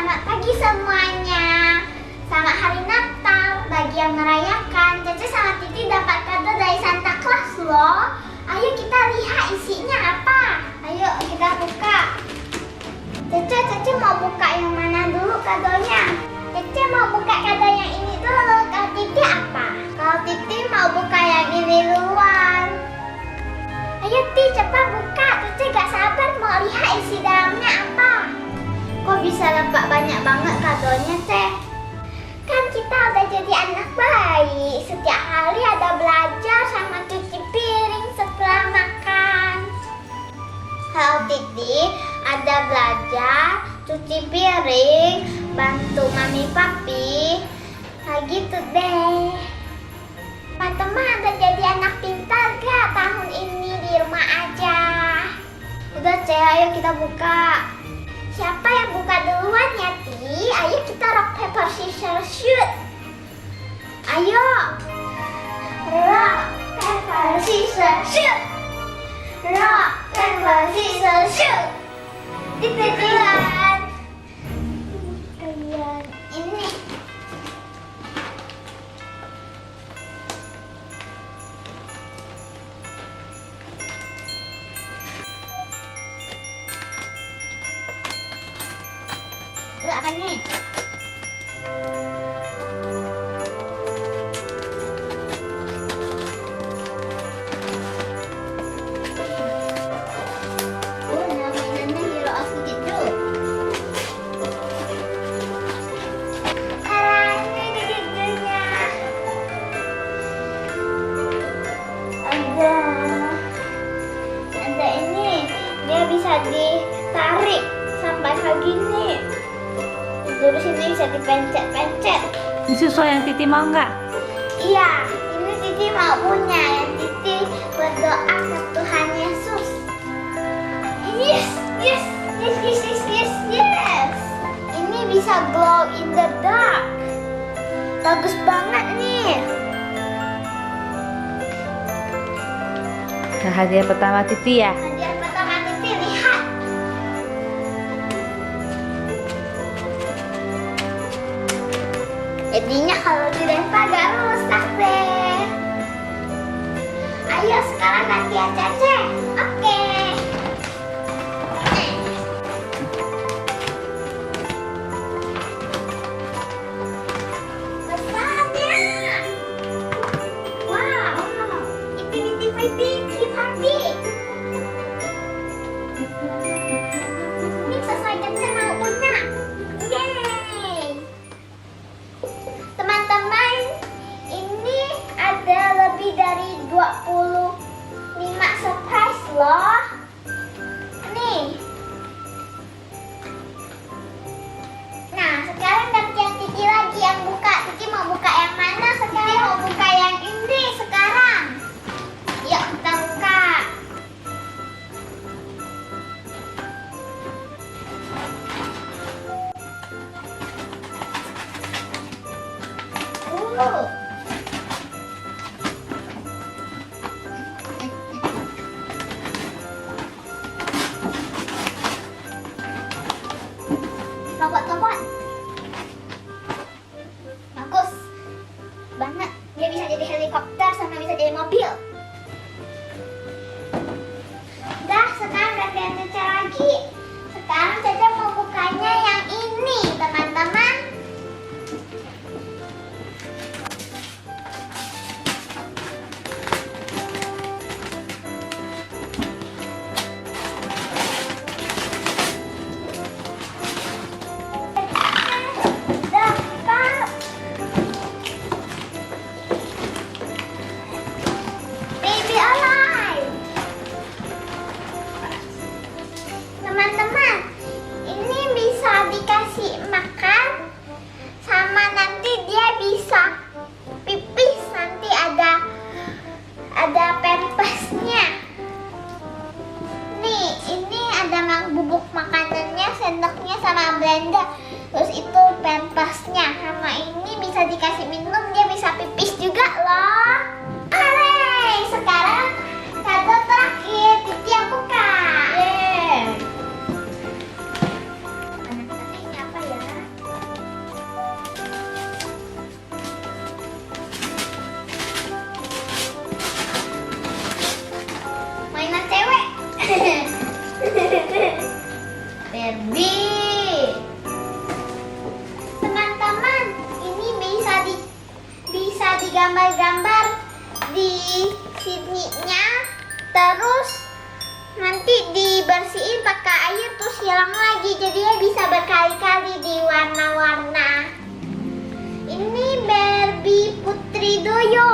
Selamat pagi semuanya. Selamat hari Natal bagi yang merayakan. Cece sama Titi dapat kado dari Santa Claus loh. Ayo kita lihat isinya apa. Ayo kita buka. Cece mau buka yang mana dulu kadonya? Cece mau buka kado yang ini dulu. Kalau Titi apa? Kalau Titi mau buka yang ini duluan. Ayo Ti, cepat buka. Cece gak sabar mau lihat isi dalamnya apa. Kok bisa dapat banyak banget kadonya, Teh? Kan kita udah jadi anak baik. Setiap hari ada belajar sama cuci piring setelah makan. Kalau Titi ada belajar, cuci piring, bantu mami papi. Kayak gitu deh. Teman-teman ada jadi anak pintar gak tahun ini di rumah aja? Udah Ceh, ayo kita buka. Siapa yang buka duluan ya Ti? Ayo kita rock paper scissors shoot. Ayo. Rock paper scissors shoot. Rock paper scissors shoot. Titi duluan. Kalian ini. Itu apa nih? Mainannya Hero of gitu. Caranya giginya. Ada ini. Dia bisa ditarik sampai kayak gini. Terus ini bisa dipencet-pencet. Ini sesuai yang Titi mau nggak? Iya, ini Titi mau punya. Yang Titi berdoa ke Tuhan Yesus. Yes. Ini bisa glow in the dark. Bagus banget nih. Nah, hadiah pertama Titi ya. Hadiah pertama Titi, lihat. Jadinya kalau dilempar gak rusak deh. Ayo sekarang gantian Cece. Oke. Besarnya. Wow. Iti party. Ini sesuai Cece mau punya. Yeay. Teman-teman, ini ada lebih dari 25 surprise loh. Nih. Nah, sekarang gantian Titi lagi yang buka. Titi mau buka yang mana sekarang? Titi mau buka yang ini sekarang. Yuk kita buka. Robot. Bagus banget. Dia bisa jadi helikopter sama bisa jadi mobil. Udah, sekarang gantian Cece lagi. Sekarang Cece mau bukanya yang ini, teman-teman. Baby alive. Teman-teman, ini bisa dikasih makan sama nanti dia bisa pipis, nanti ada pampasnya. Nih, ini ada bubuk makanannya, sendoknya sama blender. Terus itu pampasnya. Sama ini bisa dikasih minum, dia bisa pipis juga loh. Hore, sekarang kado terakhir Titi yang buka. Yeay. Ini apa ya? isinya, terus nanti dibersihin pakai air terus hilang lagi, jadinya bisa berkali-kali di warna-warna. Ini Barbie Putri Doyo.